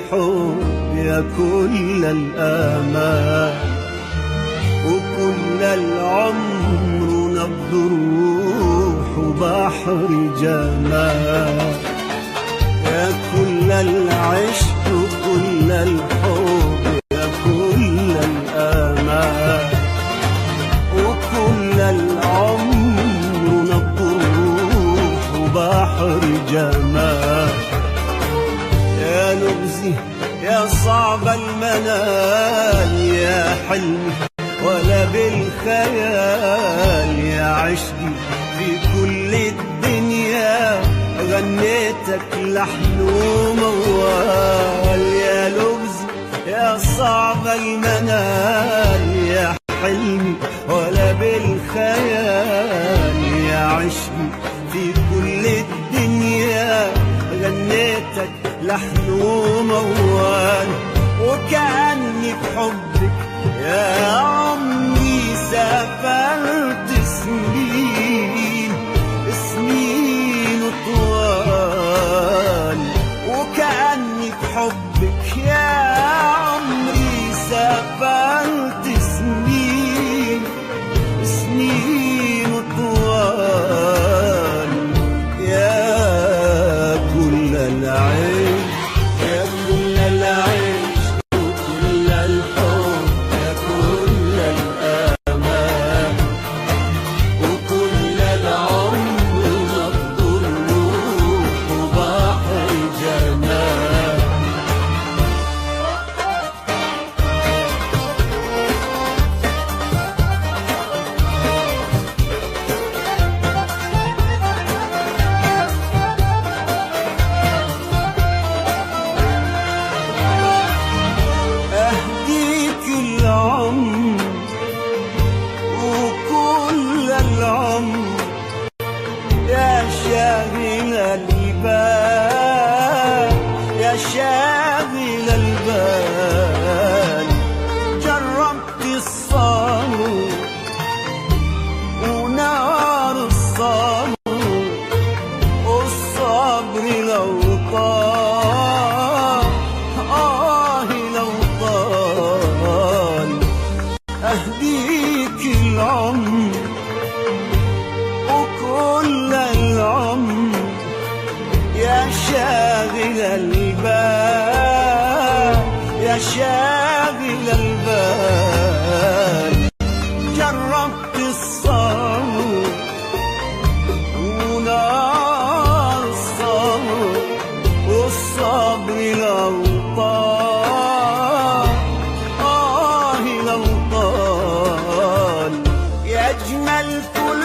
الحب يا كل الآمال، وكل العمر نبض روح وبحر جمال. يا كل العشق وكل الحب يا كل الآمال، وكل العمر نبض روح وبحر جمال. يا لغزي يا صعب المنال، يا حلمي ولا بالخيال، يا عشقي في كل الدنيا غنيتك لحن وموال. يا لغزي يا صعب المنال، يا حلمي ولا بالخيال، يا عشقي في كل الدنيا غنيتك لحن وموال. وكأني بحبك يا عمري سافرت سنين سنين طوال. وكأني بحبك يا عمري سافرت سنين سنين طوال. يا كل العين يا كل العين وكل الحب يا كل الآمال، وكل العمر نبض الروح وبحر جمال. أهديك العمر وكل العمر يا شاغل البال، يا شاغل البال. جربت الصبر ونار الصبر، والصبر لو طال لو طال. أهديك العمر وكل العمر يا شاغل البال، يا شاغل البال. جربت الصبر ونار الصبر، والصبر لو طال لو طال. يا أجمل كل